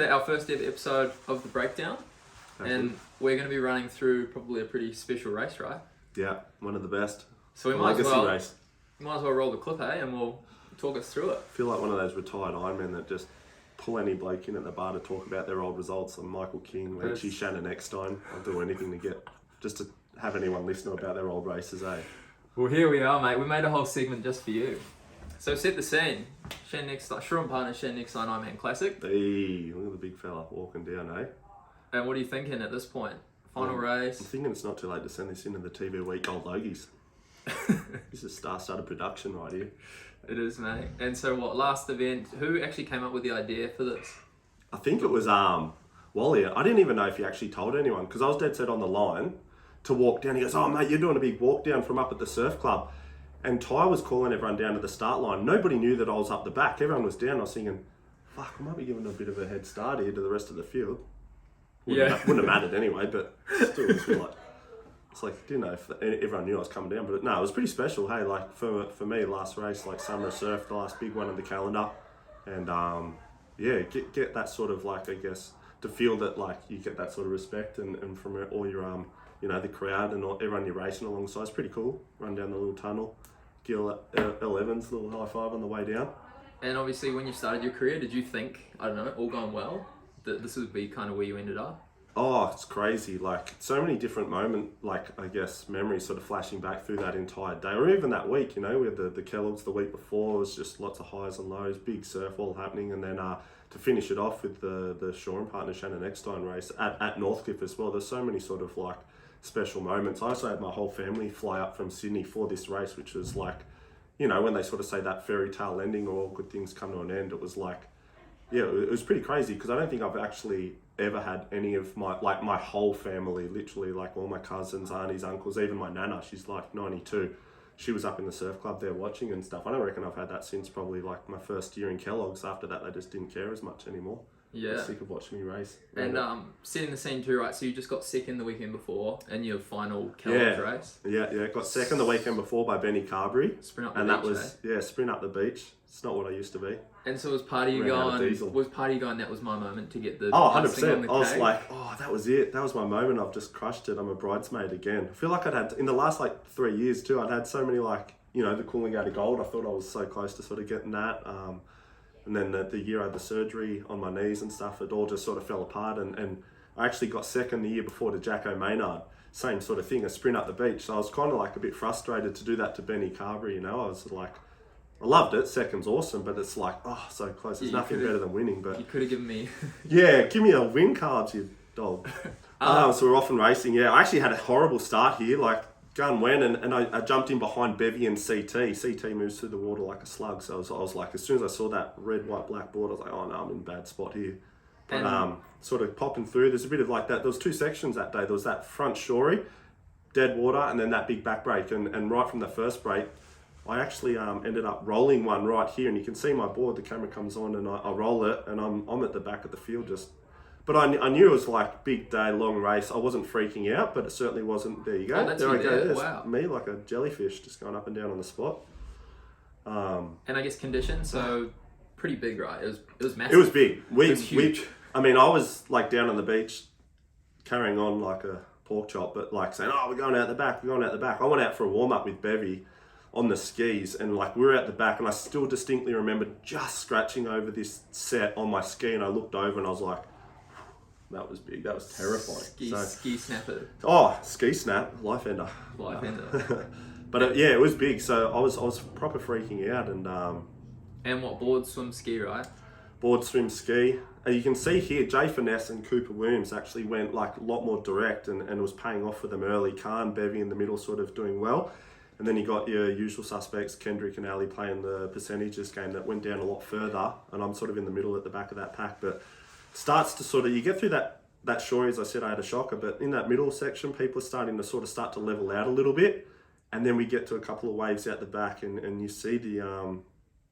So our first ever episode of The Breakdown. And we're going to be running through probably a pretty special race, right? Yeah, one of the best. So we might as well roll the clip, and we'll talk us through it. I feel like one of those retired Ironmen that just pull any bloke in at the bar to talk about their old results. I'm Michael King, Leachy, Shannon, Eckstein. I'll do anything to have anyone listen about their old races, eh? Well, here we are, mate. We made a whole segment just for you. So set the scene. Shannon Eckstein, Shannon partner Shannon Eckstein Ironman Classic. Hey, look at the big fella walking down, eh? And what are you thinking at this point? Final race? I'm thinking it's not too late to send this into the TV Week Gold Logies. This is star-studded production right here. It is, mate. And so what, last event, who actually came up with the idea for this? I think it was Wally. I didn't even know if he actually told anyone because I was dead set on the line to walk down. He goes, "Oh mate, you're doing a big walk down from up at the surf club." And Ty was calling everyone down to the start line. Nobody knew that I was up the back. Everyone was down. I was thinking, fuck, I might be giving a bit of a head start here to the rest of the field. Wouldn't have mattered anyway, but still it was like, it's like, didn't know if everyone knew I was coming down. But no, it was pretty special. Hey, like for me, last race, like summer surf, the last big one on the calendar. And get that sort of like, I guess, to feel that like you get that sort of respect and from all your the crowd and everyone you're racing alongside. It's pretty cool. Run down the little tunnel. Gil Evans, little high five on the way down. And obviously when you started your career, did you think, I don't know, all going well, that this would be kind of where you ended up? Oh, it's crazy. Like so many different memories sort of flashing back through that entire day. Or even that week, we had the Kellogg's the week before. It was just lots of highs and lows, big surf all happening. And then to finish it off with the Shaw partner Shannon Eckstein race at Northcliffe as well. There's so many sort of like special moments. I also had my whole family fly up from Sydney for this race, which was like, when they sort of say that fairy tale ending or all good things come to an end, it was like, yeah, it was pretty crazy because I don't think I've actually ever had any of my whole family, literally like all my cousins, aunties, uncles, even my nana, she's like 92. She was up in the surf club there watching and stuff. I don't reckon I've had that since probably like my first year in Kellogg's. After that, they just didn't care as much anymore. Yeah. They're sick of watching me race. And setting the scene too, right? So you just got second the weekend before in your final Kellogg's race. Yeah. Got second the weekend before by Benny Carberry. Sprint up the beach, that was sprint up the beach. It's not what I used to be. And so was part of you going, that was my moment to get the 100%. I was like, that was it. That was my moment. I've just crushed it. I'm a bridesmaid again. I feel like I'd had, in the last 3 years too, I'd had so many the Coolangatta Gold. I thought I was so close to sort of getting that. And then the year I had the surgery on my knees and stuff, it all just sort of fell apart. And I actually got second the year before to Jacko Maynard. Same sort of thing, a sprint up the beach. So I was kind of like a bit frustrated to do that to Benny Carberry, I was like, I loved it. Second's awesome, but it's like, so close. There's nothing better than winning. But you could have given me... Yeah, give me a win, Carbs, you dog. So we're off and racing. Yeah, I actually had a horrible start here. Like, gun went and I jumped in behind Bevy and CT. CT moves through the water like a slug. So I was like, as soon as I saw that red, white, black board, I was like, oh no, I'm in a bad spot here. But sort of popping through, there's a bit of like that. There was two sections that day. There was that front shory, dead water, and then that big back break. And right from the first break, I actually ended up rolling one right here. And you can see my board, the camera comes on and I roll it and I'm at the back of the field just... But I knew it was like big day, long race. I wasn't freaking out, but it certainly wasn't. There you go. That's there I go. There's wow. Me like a jellyfish just going up and down on the spot. And I guess conditions, so pretty big, right? It was massive. It was big. It was huge. I was like down on the beach carrying on like a pork chop, but like saying, we're going out the back. I went out for a warm up with Bevy on the skis and like we were at the back and I still distinctly remember just scratching over this set on my ski and I looked over and I was like, that was big. That was terrifying. Ski snapper. Oh, ski snap, life ender. But it was big. So I was proper freaking out and what, board, swim, ski, right? Board, swim, ski. And you can see here, Jay Finesse and Cooper Williams actually went like a lot more direct and was paying off for them early. Khan, Bevy in the middle, sort of doing well. And then you got your usual suspects, Kendrick and Ali playing the percentages game that went down a lot further. And I'm sort of in the middle at the back of that pack, but starts to sort of, you get through that shore, as I said, I had a shocker, but in that middle section, people are starting to start to level out a little bit. And then we get to a couple of waves out the back and you see the,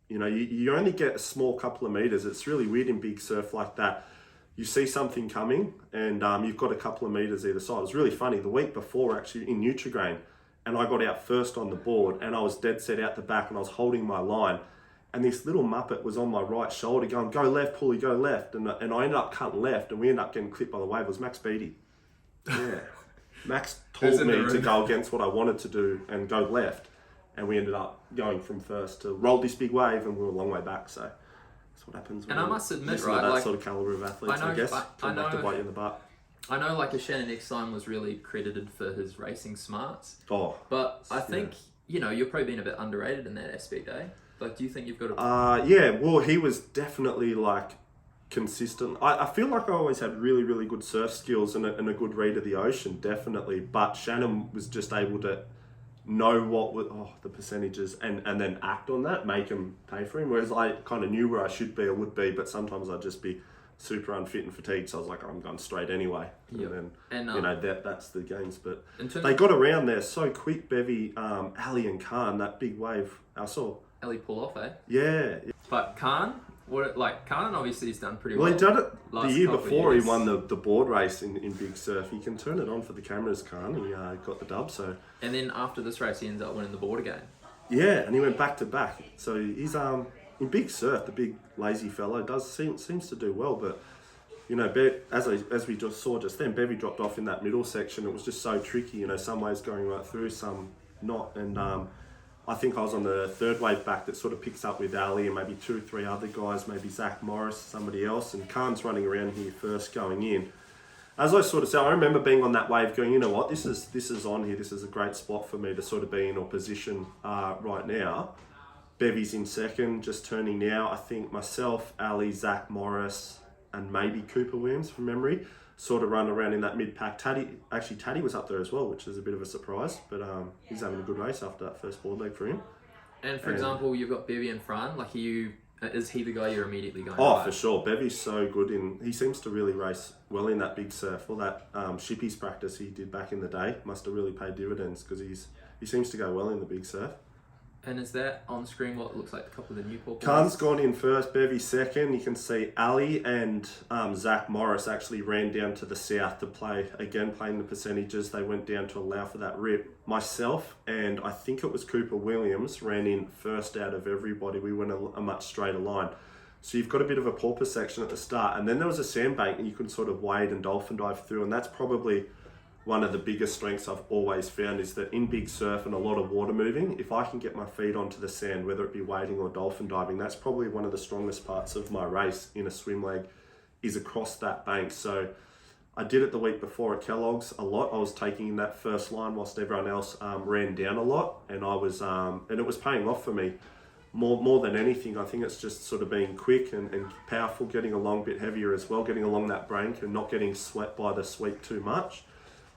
you only get a small couple of meters. It's really weird in big surf like that. You see something coming and you've got a couple of meters either side. It was really funny. The week before actually in Nutrigrain, and I got out first on the board and I was dead set out the back and I was holding my line. and this little muppet was on my right shoulder going, "Go left, Poole, go left," and I ended up cutting left, and we ended up getting clipped by the wave. It was Max Beattie. Yeah. Max told me to go against what I wanted to do and go left, and we ended up going from first to roll this big wave, and we were a long way back. So that's what happens. And I must admit, right, that like, sort of caliber of athletes, I guess, come back to bite you in the butt. I know, like, a Shannon Eckstein was really credited for his racing smarts. Oh, but I think you're probably being a bit underrated in that aspect, eh? Like, do you think you've got a... yeah, well, he was definitely, like, consistent. I feel like I always had really, really good surf skills and a good read of the ocean, definitely. But Shannon was just able to know what were the percentages and then act on that, make him pay for him. Whereas I kind of knew where I should be or would be, but sometimes I'd just be super unfit and fatigued. So I was like, I'm going straight anyway. Yep. And then, that's the games. But they of... got around there so quick, Bevy, Ali and Khan, that big wave. I saw. Ali pull off, eh? Yeah. But Khan, Khan obviously has done pretty well. Well, he did it the year before. He Years. won the board race in Big Surf. He can turn it on for the cameras, Khan. He got the dub. So. And then after this race, he ends up winning the board again. Yeah, and he went back to back. So he's in Big Surf, the big lazy fellow seems to do well, but. As we just saw just then, Bevy dropped off in that middle section. It was just so tricky. Some waves going right through, some not. And I think I was on the third wave back that sort of picks up with Ali and maybe 2 or 3 other guys, maybe Zach Morris, somebody else. And Khan's running around here first going in. As I sort of said, I remember being on that wave going, you know what, this is on here. This is a great spot for me to sort of be in or position right now. Bevy's in second, just turning now. I think myself, Ali, Zach Morris, and maybe Cooper Williams from memory, sort of run around in that mid-pack. Taddy was up there as well, which is a bit of a surprise, but he's having a good race after that first board leg for him. And for example, you've got Bevy in front, like is he the guy you're immediately going Oh, by? for sure. Bevy's so good he seems to really race well in that Big Surf. All that shippies practice he did back in the day must have really paid dividends because he seems to go well in the Big Surf. And is that on screen what looks like a couple of the Newport boys? Khan's gone in first, Bevy second. You can see Ali and Zach Morris actually ran down to the south to play, again playing the percentages. They went down to allow for that rip. Myself and I think it was Cooper Williams ran in first out of everybody. We went a much straighter line. So you've got a bit of a porpoise section at the start, and then there was a sandbank and you could sort of wade and dolphin dive through, and that's probably one of the biggest strengths I've always found is that in Big Surf and a lot of water moving, if I can get my feet onto the sand, whether it be wading or dolphin diving, that's probably one of the strongest parts of my race in a swim leg is across that bank. So I did it the week before at Kellogg's a lot. I was taking that first line whilst everyone else ran down a lot, and I was and it was paying off for me more than anything. I think it's just sort of being quick and powerful, getting along a bit heavier as well, getting along that bank and not getting swept by the sweep too much.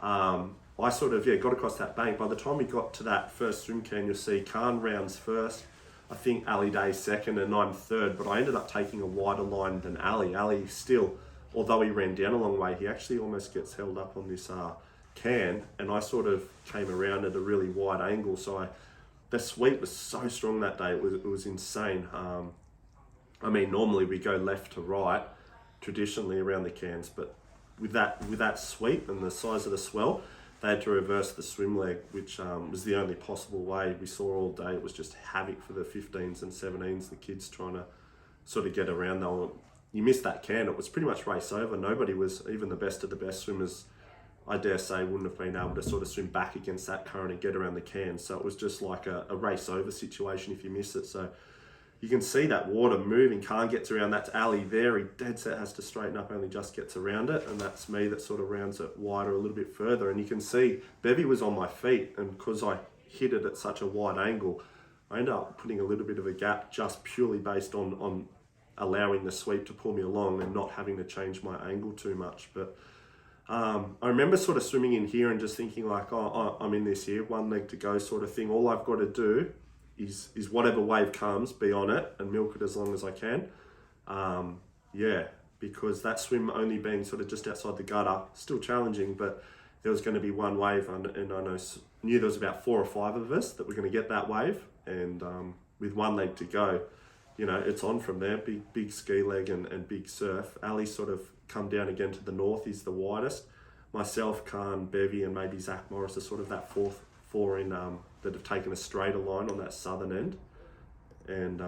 I sort of got across that bank. By the time we got to that first swim can, you'll see Khan rounds first, I think Ali Day second, and I'm third, but I ended up taking a wider line than Ali. Ali still, although he ran down a long way, he actually almost gets held up on this can, and I sort of came around at a really wide angle. So the sweep was so strong that day, it was insane. Normally we go left to right, traditionally around the cans, but with that sweep and the size of the swell, they had to reverse the swim leg, which was the only possible way we saw all day. It was just havoc for the 15s and 17s, the kids trying to sort of get around. You missed that can, it was pretty much race over. Nobody was, even the best of the best swimmers, I dare say, wouldn't have been able to sort of swim back against that current and get around the can. So it was just like a race over situation if you miss it. So you can see that water moving. Khan gets around. That's Ali there. He dead set has to straighten up, only just gets around it. And that's me that sort of rounds it wider a little bit further. And you can see Bevy was on my feet. And because I hit it at such a wide angle, I ended up putting a little bit of a gap just purely based on allowing the sweep to pull me along and not having to change my angle too much. But I remember sort of swimming in here and just thinking like, I'm in this here, one leg to go sort of thing. All I've got to do is whatever wave comes, be on it and milk it as long as I can. Because that swim only being sort of just outside the gutter, still challenging, but there was going to be one wave, and I knew there was about 4 or 5 of us that were going to get that wave, and with one leg to go, it's on from there. Big ski leg and big surf. Ali sort of come down again to the north, is the widest. Myself, Khan, Bevy, and maybe Zach Morris are sort of that four in that have taken a straighter line on that southern end. And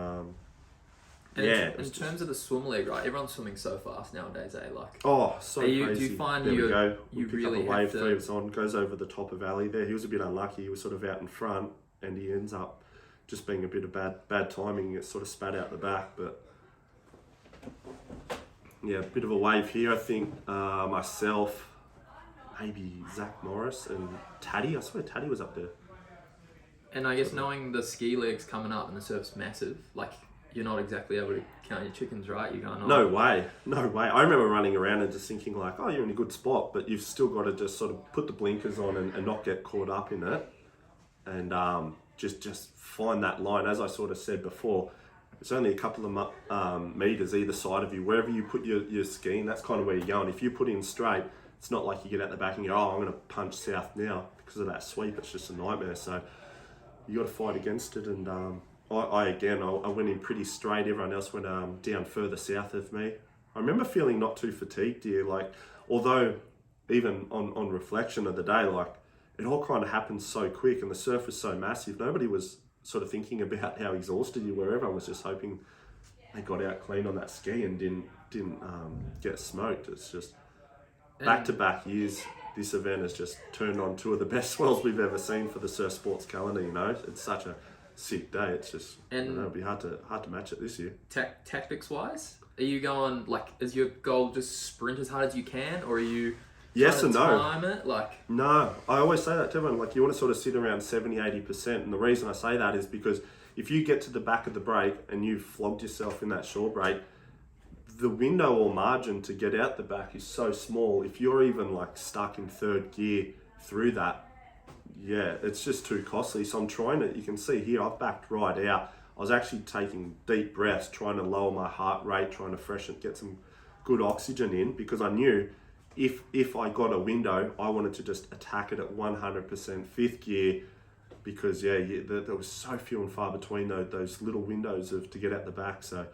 And yeah. in terms of the swim league, right? Everyone's swimming so fast nowadays, eh? Like, Oh, so crazy. do you find there we you go. you Pick really up a wave, have to? 3 was on, goes over the top of alley there. He was a bit unlucky. He was sort of out in front, and he ends up just being a bit of bad timing. It sort of spat out the back, but yeah, a bit of a wave here. I think myself, maybe Zach Morris and Taddy. I swear Taddy was up there. And I guess knowing the ski legs coming up and the surf's massive, like you're not exactly able to count your chickens, right? You're going, No way. I remember running around and just thinking like, oh, you're in a good spot, but you've still got to just sort of put the blinkers on and not get caught up in it, and just find that line. As I sort of said before, it's only a couple of meters either side of you. Wherever you put your skiing, that's kind of where you're going. If you put in straight, it's not like you get out the back and go, oh, I'm going to punch south now because of that sweep. It's just a nightmare. So you got to fight against it. And I went in pretty straight. Everyone else went down further south of me. I remember feeling not too fatigued here. Like, although even on reflection of the day, like it all kind of happened so quick and the surf was so massive. Nobody was sort of thinking about how exhausted you were. Everyone was just hoping they got out clean on that ski and didn't get smoked. It's just back-to-back years. This event has just turned on two of the best swells we've ever seen for the surf sports calendar. You know, it's such a sick day. It's just, it'll be hard to match it this year. Tactics wise, are you going like, is your goal just sprint as hard as you can, or are you yes and no time it? Like, no, I always say that to everyone, like you want to sort of sit around 70-80%, and the reason I say that is because if you get to the back of the break and you've flogged yourself in that shore break, the window or margin to get out the back is so small. If you're even like stuck in third gear through that, yeah, it's just too costly. So I'm trying to, you can see here, I've backed right out. I was actually taking deep breaths, trying to lower my heart rate, trying to freshen, get some good oxygen in, because I knew if I got a window, I wanted to just attack it at 100% fifth gear, because there was so few and far between those little windows to get out the back. So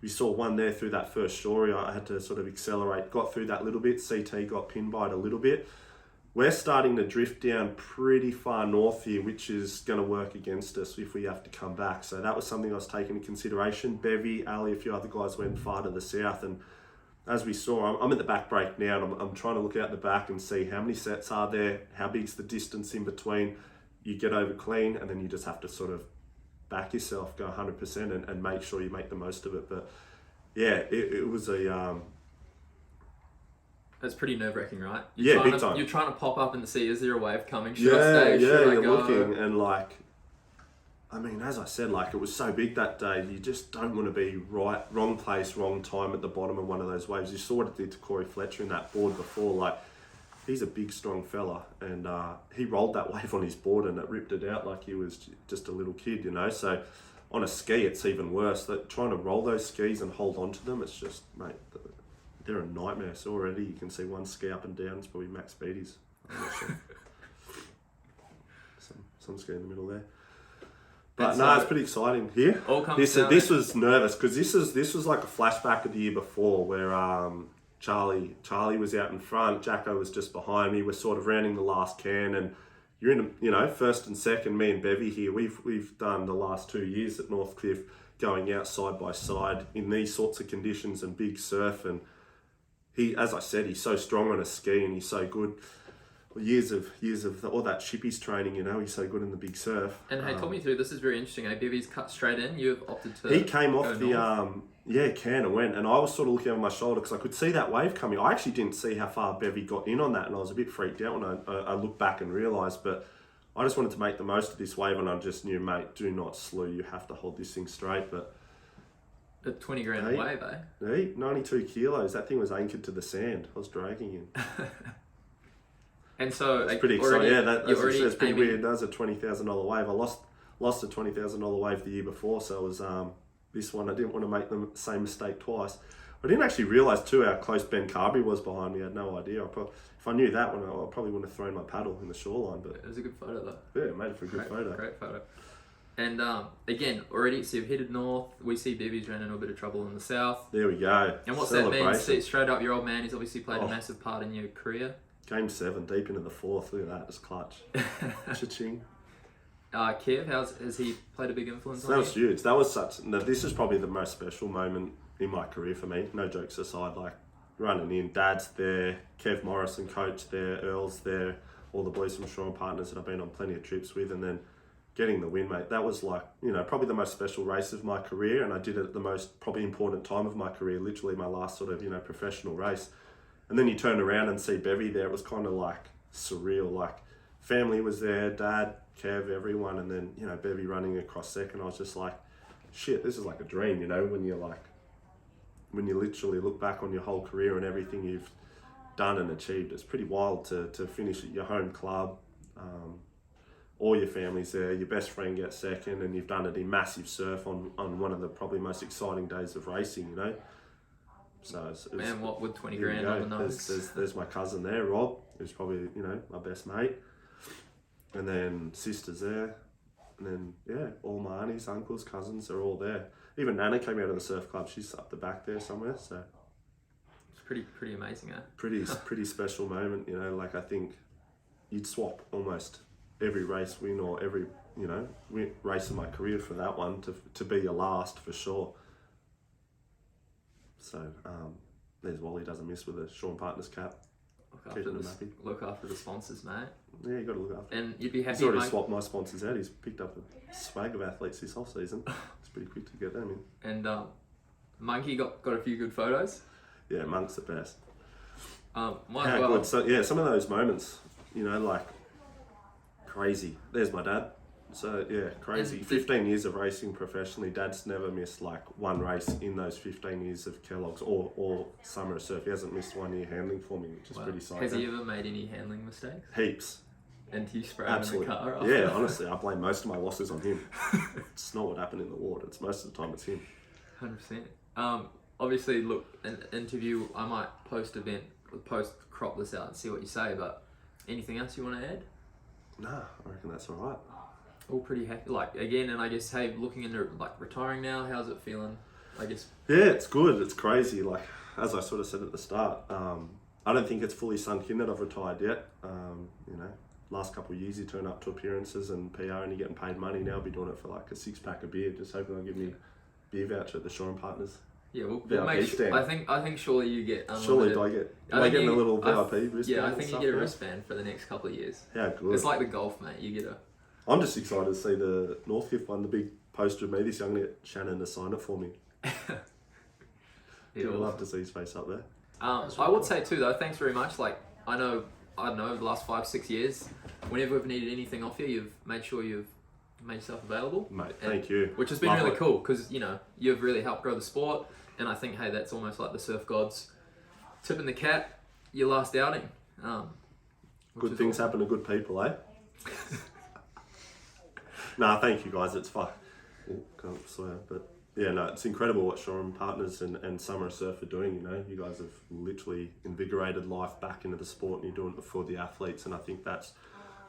we saw one there through that first story. I had to sort of accelerate, got through that little bit. CT got pinned by it a little bit. We're starting to drift down pretty far north here, which is going to work against us if we have to come back. So that was something I was taking into consideration. Bevy, Ali, a few other guys went far to the south, and as we saw, I'm at the back break now, and I'm trying to look out the back and see how many sets are there, how big's the distance in between. You get over clean, and then you just have to sort of back yourself, go 100% and make sure you make the most of it. But yeah, it was a... That's pretty nerve-wracking, right? Big time. You're trying to pop up and see, is there a wave coming? Should I stay? Should I you're go? looking, and like, I mean, as I said, like it was so big that day, you just don't want to be wrong place, wrong time at the bottom of one of those waves. You saw what it did to Corey Fletcher in that board before. Like, he's a big, strong fella, and he rolled that wave on his board and it ripped it out like he was just a little kid, you know. So on a ski, it's even worse. That trying to roll those skis and hold on to them, it's just, mate, they're a nightmare. So already you can see one ski up and down. It's probably max speedies. some ski in the middle there. But no, it's pretty exciting here. This was nervous because this was like a flashback of the year before where Charlie was out in front, Jacko was just behind me. We're sort of rounding the last can, and you're in first and second. Me and Bevy here, we've done the last 2 years at Northcliffe, going out side by side in these sorts of conditions and big surf. And he, as I said, he's so strong on a ski and he's so good. Years of all that chippies training, you know, he's so good in the big surf. And hey, talk me through, this is very interesting. Bevy's cut straight in, you've opted to... He came off the can and went, and I was sort of looking over my shoulder because I could see that wave coming. I actually didn't see how far Bevy got in on that, and I was a bit freaked out when I looked back and realised, but I just wanted to make the most of this wave, and I just knew, mate, do not slew, you have to hold this thing straight. But a 20 grand wave, eh? 92 kilos, that thing was anchored to the sand. I was dragging him. And so it's pretty exciting. Yeah, that's pretty weird. That was a $20,000 wave. I lost a $20,000 wave the year before, so it was this one. I didn't want to make the same mistake twice. I didn't actually realise too how close Ben Carberry was behind me. I had no idea. If I knew that one, I probably wouldn't have thrown my paddle in the shoreline. But it was a good photo though. Yeah, it made it for a good photo. Great photo. And again, already, so you've headed north. We see Bevy's ran into a bit of trouble in the south. There we go. And what's that mean? See, straight up, your old man, he's obviously played a massive part in your career. Game 7, deep into the fourth. Look at that, just clutch. Cha-ching. Kev, has he played a big influence So on that you? was huge. That was this is probably the most special moment in my career for me. No jokes aside, like running in, Dad's there, Kev Morrison, coach there, Earl's there, all the boys from Shore and Partners that I've been on plenty of trips with, and then getting the win, mate. That was like, probably the most special race of my career, and I did it at the most probably important time of my career, literally my last sort of, professional race. And then you turn around and see Bevy there. It was kind of like surreal. Like family was there, Dad, Kev, everyone, and then, Bevy running across second. I was just like, shit, this is like a dream, when you literally look back on your whole career and everything you've done and achieved. It's pretty wild to finish at your home club. All your family's there, your best friend gets second, and you've done it in massive surf on one of the probably most exciting days of racing, So it's Man, what would 20 grand on the nose? There's my cousin there, Rob, who's probably, my best mate. And then sisters there. And then, all my aunties, uncles, cousins are all there. Even Nana came out of the surf club. She's up the back there somewhere, so... It's pretty amazing, eh? Pretty special moment, like I think you'd swap almost every race win or every, race in my career for that one to be your last for sure. So, there's Wally doesn't miss with a Shore and Partners cap. Look after the sponsors, mate. Yeah, you got to look after. And you'd be happy. He's already swapped my sponsors out. He's picked up a swag of athletes this whole season. It's pretty quick to get them in. And Monkey got a few good photos. Yeah, Monk's the best. Good. So some of those moments, like crazy. There's my dad. So crazy. 15 years of racing professionally. Dad's never missed like one race in those 15 years of Kellogg's or summer surf. He hasn't missed 1 year handling for me, which is pretty psycho. Has he ever made any handling mistakes? Heaps. And you spray him in the car? After? Yeah, honestly, I blame most of my losses on him. It's not what happened in the water. It's most of the time it's him. 100%. Obviously, look, an interview, I might crop this out and see what you say, but anything else you want to add? Nah, I reckon that's all right. All pretty happy. Like, again, and I guess, hey, looking into, like, retiring now, how's it feeling? I guess... Yeah, it's good. It's crazy. Like, as I sort of said at the start, I don't think it's fully sunk in that I've retired yet. Last couple of years you turn up to appearances and PR and you're getting paid money. Now I'll be doing it for like a 6-pack of beer, just hoping they'll give me a beer voucher at the Shore and Partners. Yeah, we'll make sure. I think surely you get unlimited. Surely am I getting a little VIP wristband? Yeah, I think you get a wristband for the next couple of years. How good. It's like the golf, mate. You get a... I'm just excited to see the Northcliffe one, the big poster of me this young, get Shannon to sign it for me. I'd love to see his face up there. I would say too though, thanks very much. Like, I don't know, over the last 5-6 years, whenever we've needed anything off you, you've made sure you've made yourself available. Mate, thank you. Which has been really cool, because, you've really helped grow the sport, and I think, hey, that's almost like the surf gods tipping the cap, your last outing. Good things happen to good people, eh? Nah, thank you guys, it's fun. Can't swear, but yeah, no, it's incredible what Shore and Partners and Summer Surf are doing, You guys have literally invigorated life back into the sport and you're doing it for the athletes, and I think that's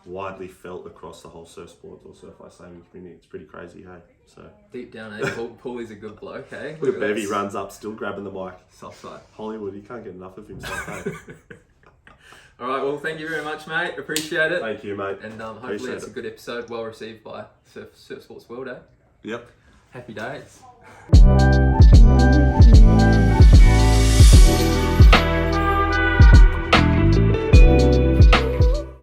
widely felt across the whole surf sports or surf life saving community. It's pretty crazy, hey? So deep down, eh? Poole is a good bloke, hey? Look at Bevy runs up, still grabbing the mic. Soft side. Hollywood, you can't get enough of himself, hey? All right, well, thank you very much, mate. Appreciate it. Thank you, mate. And hopefully it's a good episode, well received by Surf Sports World, eh? Yep. Happy days.